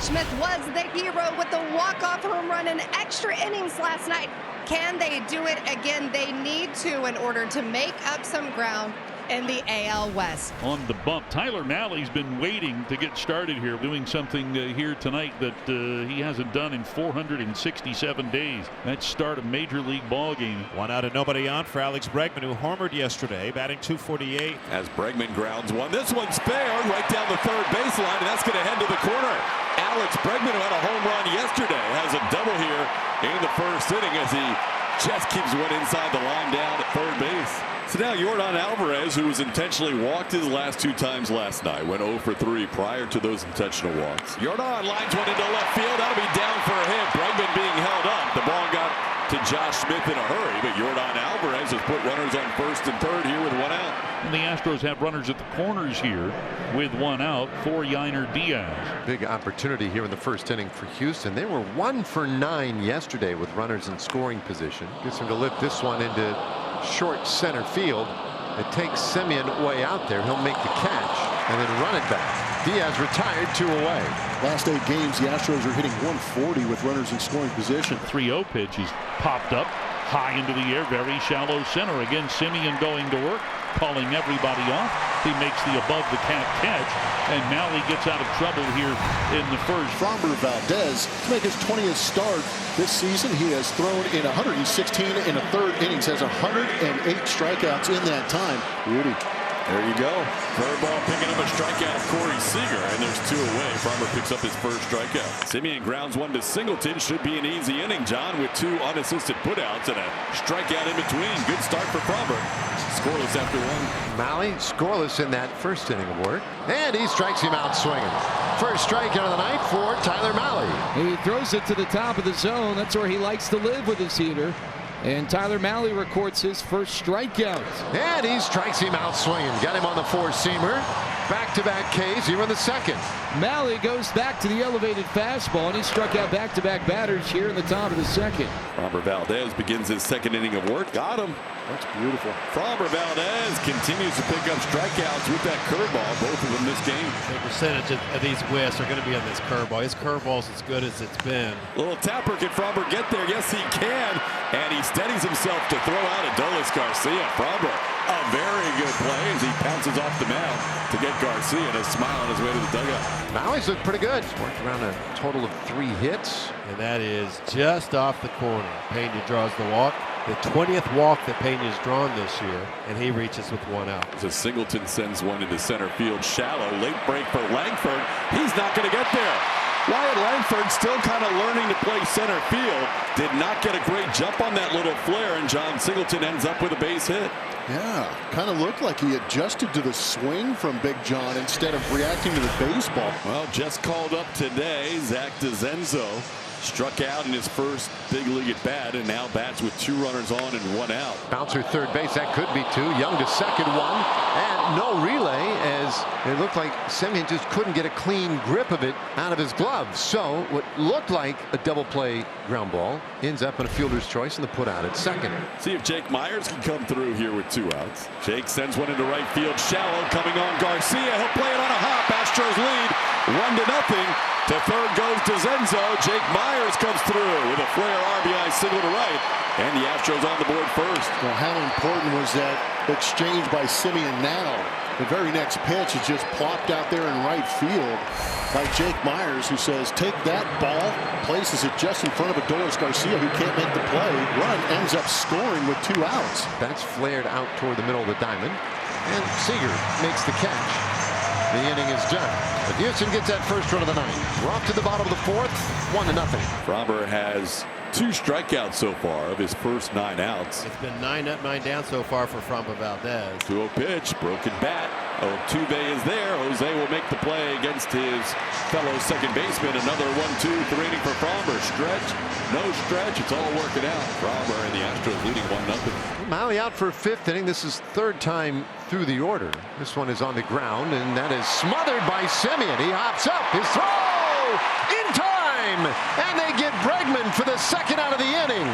Josh Smith was the hero with the walk-off home run in extra innings last night. Can they do it again? They need to in order to make up some ground in the AL West. On the bump, Tyler Mahle's been waiting to get started here, doing something here tonight that he hasn't done in 467 days. That's start a major league ball game. 1 out and nobody on for Alex Bregman, who homered yesterday, batting .248. As Bregman grounds one. This one's fair right down the third baseline, and that's going to head to the corner. Alex Bregman, who had a home run yesterday, has a double here in the first inning as he just keeps one inside the line down at third base. So now Yordan Alvarez, who was intentionally walked his last 2 times last night, went 0 for 3 prior to those intentional walks. Yordan lines one into left field. That'll be down for a hit. Bregman being held up. The ball got to Josh Smith in a hurry, but Yordan Alvarez has put runners on first and third here with 1 out. And the Astros have runners at the corners here with 1 out for Yainer Diaz. Big opportunity here in the first inning for Houston. They were 1 for 9 yesterday with runners in scoring position. Gets them to lift this one into short center field. It takes Semien way out there. He'll make the catch and then run it back. Diaz retired, 2 away. Last 8 games, the Astros are hitting 140 with runners in scoring position. 3-0 pitch is popped up high into the air, very shallow center. Again, Semien going to work, calling everybody off. He makes the above the cap catch, and Mahle gets out of trouble here in the first. Framber Valdez to make his 20th start this season. He has thrown in 116 in a third innings, has 108 strikeouts in that time. Beauty. There you go. Curveball picking up a strikeout of Corey Seager, and there's 2 away. Farmer picks up his first strikeout. Semien grounds one to Singleton. Should be an easy inning, John, with 2 unassisted putouts and a strikeout in between. Good start for Farmer. Scoreless after 1. Mahle scoreless in that first inning of work, and he strikes him out swinging. First strikeout of the night for Tyler Mahle. He throws it to the top of the zone. That's where he likes to live with his heater. And Tyler Mahle records his first strikeout. And he strikes him out swinging. Got him on the 4-seamer. Back-to-back Ks here in the second. Mahle goes back to the elevated fastball, and he struck out back-to-back batters here in the top of the second. Framber Valdez begins his second inning of work. Got him. That's beautiful. Framber Valdez continues to pick up strikeouts with that curveball. Both of them this game. The percentage of these whiffs are going to be on this curveball. His curveball's as good as it's been. Little tapper. Can Framber get there? Yes, he can. And he steadies himself to throw out Adolis Garcia. Framber, a very good play as he pounces off the mound to get Garcia, and a smile on his way to the dugout. Mahle's looked pretty good. He's worked around a total of 3 hits. And that is just off the corner. Pena draws the walk. The 20th walk that Pena's drawn this year, and he reaches with 1 out. So Singleton sends one into center field shallow. Late break for Langford. He's not going to get there. Wyatt Langford still kind of learning to play center field. Did not get a great jump on that little flare, and John Singleton ends up with a base hit. Yeah, kind of looked like he adjusted to the swing from Big John instead of reacting to the baseball. Well, just called up today, Zach DeZenzo struck out in his first big league at bat, and now bats with 2 runners on and 1 out. Bouncer third base, that could be 2. Young to second, 1, and no relay, as it looked like Semien just couldn't get a clean grip of it out of his glove. So what looked like a double play ground ball ends up in a fielder's choice in the put out at second. See if Jake Myers can come through here with 2 outs. Jake sends one into right field shallow, coming on Garcia. He'll play it on a hop. Astros lead 1-0. To third goes DeZenzo. Jake Myers comes through with a flare RBI single to right, and the Astros on the board first. Well, how important was that exchange by Semien now? The very next pitch is just plopped out there in right field by Jake Myers, who says, take that ball, places it just in front of Adolis Garcia, who can't make the play. Run ends up scoring with 2 outs. That's flared out toward the middle of the diamond, and Seager makes the catch. The inning is done. But Houston gets that first run of the night. We're off to the bottom of the 4th, 1-0. Framber has 2 strikeouts so far of his first 9 outs. It's been 9 up, 9 down so far for Framber Valdez. 2-0 pitch, broken bat. Altuve is there. Jose will make the play against his fellow second baseman. Another 1-2-3 inning for Framber. Stretch, no stretch. It's all working out. Framber and the Astros leading 1-0. Mahle out for 5th inning. This is 3rd time through the order. This one is on the ground, and that is smothered by Semien. He hops up. His throw in time. time, and they get Bregman for the second out of the inning.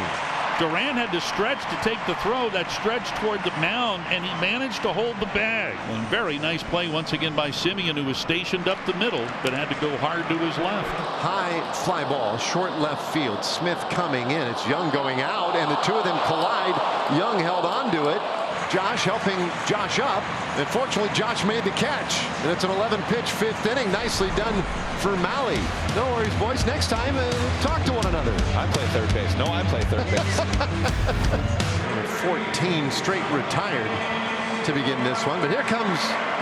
Duran had to stretch to take the throw. That stretch toward the mound, and he managed to hold the bag. And very nice play once again by Semien, who was stationed up the middle, but had to go hard to his left. High fly ball, short left field. Smith coming in. It's Young going out, and the two of them collide. Young held on to it. Josh helping Josh up. Unfortunately, Josh made the catch. And it's an 11-pitch fifth inning. Nicely done for Mahle. No worries, boys. Next time, talk to one another. I play third base. No, I play third base. 14 straight retired to begin this one. But here comes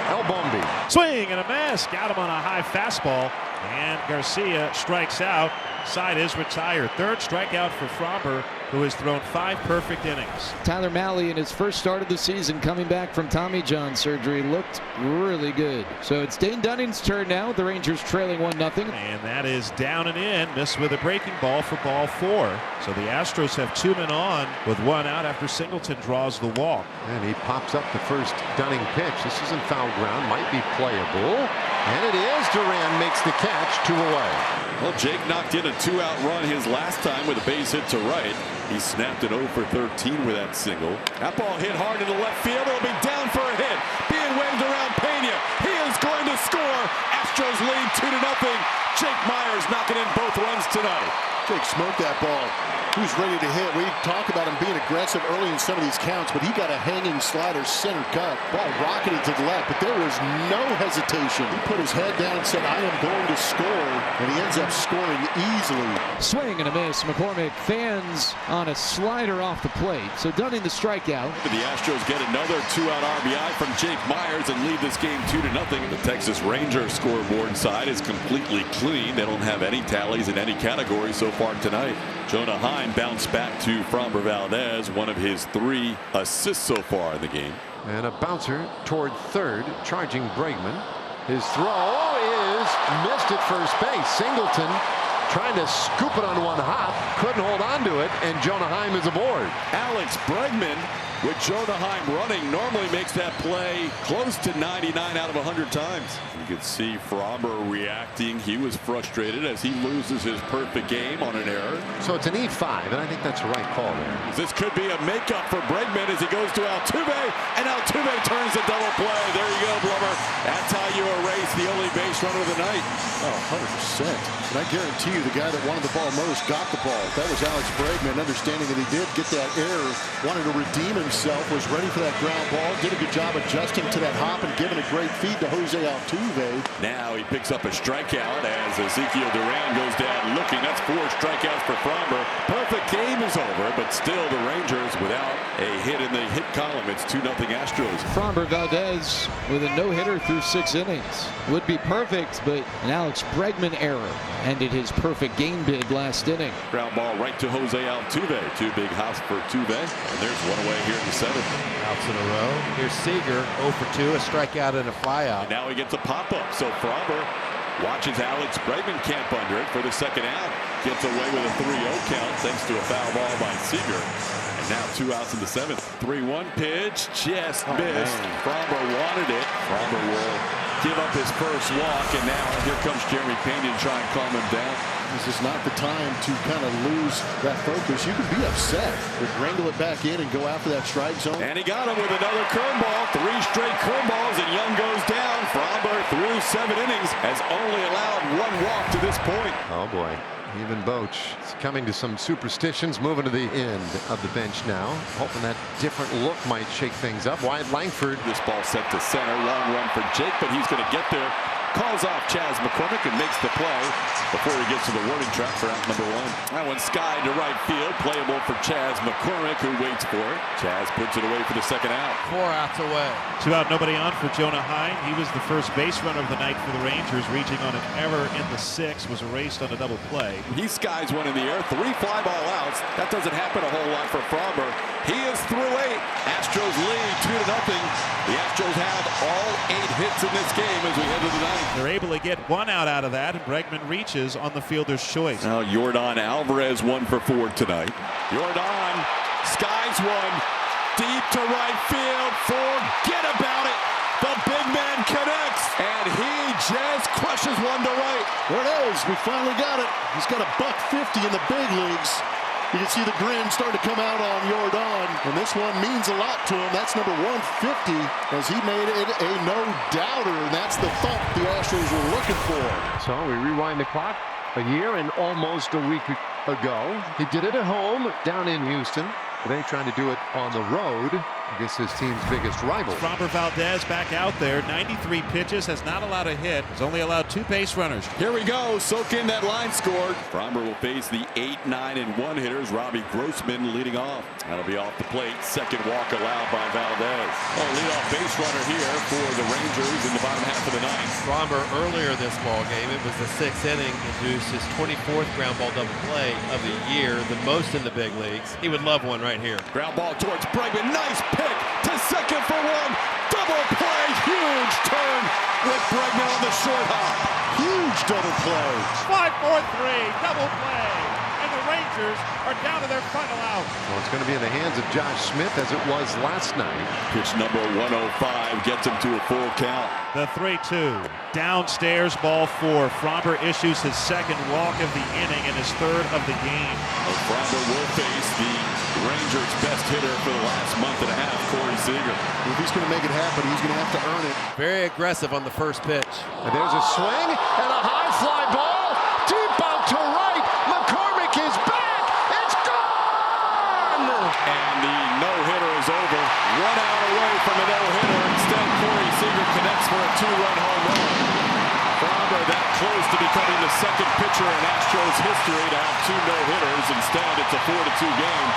El Bombi. Swing and a miss. Got him on a high fastball. And Garcia strikes out. Side is retired. Third strikeout for Framber, who has thrown 5 perfect innings. Tyler Mahle in his first start of the season coming back from Tommy John surgery looked really good. So it's Dane Dunning's turn now. The Rangers trailing 1-0. And that is down and in. Missed with a breaking ball for ball 4. So the Astros have 2 men on with 1 out after Singleton draws the walk. And he pops up the first Dunning pitch. This isn't foul ground. Might be playable. And it is. Duran makes the catch. 2 away. Well, Jake knocked in a 2-out run his last time with a base hit to right. He snapped it 0 for 13 with that single. That ball hit hard into left field. It'll be down for a hit. Being waved around Pena. He is going to score. Astros lead 2-0. Jake Myers knocking in both runs tonight. Jake smoked that ball. Who's ready to hit? We talk about him being aggressive early in some of these counts, but he got a hanging slider center cut. Ball rocketed to the left, but there was no hesitation. He put his head down and said, I am going to score, and he ends up scoring easily. Swing and a miss. McCormick fans on a slider off the plate. So Dunning the strikeout. The Astros get another 2-out RBI from Jake Myers and lead this game 2-0. The Texas Rangers scoreboard side is completely clean. They don't have any tallies in any category so far tonight. Jonah Heim bounced back to Framber Valdez, one of his 3 assists so far in the game. And a bouncer toward third, charging Bregman. His throw is missed at first base. Singleton trying to scoop it on one hop, couldn't hold on to it, and Jonah Heim is aboard. Alex Bregman, with Jonah Heim running, normally makes that play close to 99 out of 100 times. You could see Framber reacting. He was frustrated as he loses his perfect game on an error. So it's an E5, and I think that's the right call there. This could be a makeup for Bregman as he goes to Altuve, and Altuve turns a double play. There you go, Blummer. That's how you erase the only base runner of the night. Oh, 100%. And I guarantee you the guy that wanted the ball most got the ball. That was Alex Bregman, understanding that he did get that error, wanted to redeem himself, was ready for that ground ball, did a good job adjusting to that hop and giving a great feed to Jose Altuve. Now he picks up a strikeout as Ezekiel Duran goes down looking. That's 4 strikeouts for Framber. Perfect game is over, but still the Rangers without a hit in the hit column. It's 2-0 Astros. Framber Valdez with a no-hitter through 6 innings. Would be perfect, but an Alex Bregman error ended his perfect game bid last inning. Ground ball right to Jose Altuve. 2 big hops for Altuve. And there's 1 away here in the 7th. Outs in a row. Here's Seager, 0 for 2, a strikeout and a flyout. And now he gets a pop-up. So Framber watches Alex Bregman camp under it for the second out. Gets away with a 3-0 count thanks to a foul ball by Seager. And now 2 outs in the 7th. 3-1 pitch, just missed. Framber wanted it. Framber will give up his first walk, and now here comes Jeremy Pena to try and calm him down. This is not the time to kind of lose that focus. You can be upset, but wrangle it back in and go after that strike zone. And he got him with another curveball. 3 straight curveballs, and Young goes down. Framber through 7 innings has only allowed 1 walk to this point. Oh boy, even Boch is coming to some superstitions, moving to the end of the bench now, hoping that different look might shake things up. Wyatt Langford. This ball sent to center. Long run for Jake, but he's going to get there. Calls off Chas McCormick and makes the play before he gets to the warning track for out number 1. That one skied to right field. Playable for Chas McCormick, who waits for it. Chas puts it away for the second out. 4 outs away. 2 out, nobody on for Jonah Heim. He was the first base runner of the night for the Rangers, reaching on an error in the 6th, was erased on a double play. He skies one in the air. 3 fly ball outs. That doesn't happen a whole lot for Framber. He is through 8. Astros lead 2-0. The Astros have all 8 hits in this game as we head to the 9th. They're able to get 1 out of that, and Bregman reaches on the fielder's choice. Now Yordan Alvarez 1 for 4 tonight. Yordan skies one deep to right field. Forget about it. The big man connects, and he just crushes one to right. There it is. We finally got it. He's got a $150 in the big leagues. You can see the grin starting to come out on Jordan, and this one means a lot to him. That's number 150, as he made it a no-doubter, and that's the thump the Astros were looking for. So we rewind the clock a year and almost a week ago. He did it at home down in Houston. Today trying to do it on the road against his team's biggest rival. Framber Valdez back out there. 93 pitches, has not allowed a hit. Has only allowed 2 base runners. Here we go. Soak in that line scored. Framber will face the 8, 9, and 1 hitters. Robbie Grossman leading off. That'll be off the plate. Second walk allowed by Valdez. Leadoff base runner here for the Rangers in the bottom half of the ninth. Framber earlier this ball game, it was the 6th inning, induced his 24th ground ball double play of the year, the most in the big leagues. He would love one right here. Ground ball towards Bregman. Nice pick to second for one. Double play. Huge turn with Bregman on the short hop. Huge double play. 5-4-3, double play. And the Rangers are down to their final out. Well, it's going to be in the hands of Josh Smith as it was last night. Pitch number 105 gets him to a full count. The 3-2. Downstairs, ball 4. Framber issues his second walk of the inning and his third of the game. Framber will face the Rangers' best hitter for the last month and a half, Corey Seager. If he's going to make it happen, he's going to have to earn it. Very aggressive on the first pitch. And there's a swing and a high fly ball deep out to right. McCormick is back. It's gone. And the no-hitter is over. 1 out away from a no-hitter. Instead, Corey Seager connects for a 2-run home run. Framber that close to becoming the second pitcher in Astros history to have 2 no-hitters. Instead, it's a 4-2 game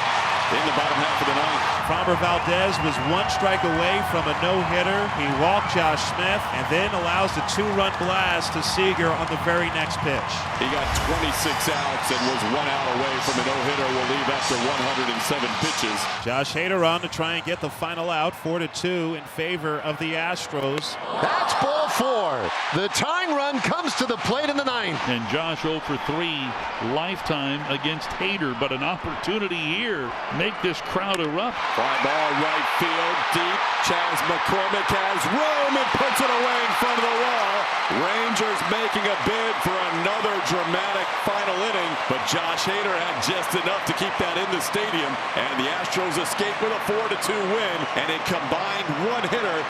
in the bottom half of the ninth. Framber Valdez was 1 strike away from a no-hitter. He walked Josh Smith and then allows the 2-run blast to Seager on the very next pitch. He got 26 outs and was 1 out away from a no-hitter. Will leave after 107 pitches. Josh Hader on to try and get the final out, 4-2 in favor of the Astros. That's ball 4. The tying run comes to the plate in the ninth. And Josh 0 for 3 lifetime against Hader, but an opportunity here. Make this crowd erupt. Fly ball right field deep. Chas McCormick has room and puts it away in front of the wall. Rangers making a bid for another dramatic final inning, but Josh Hader had just enough to keep that in the stadium, and the Astros escape with a 4-2 win and a combined 1-hitter.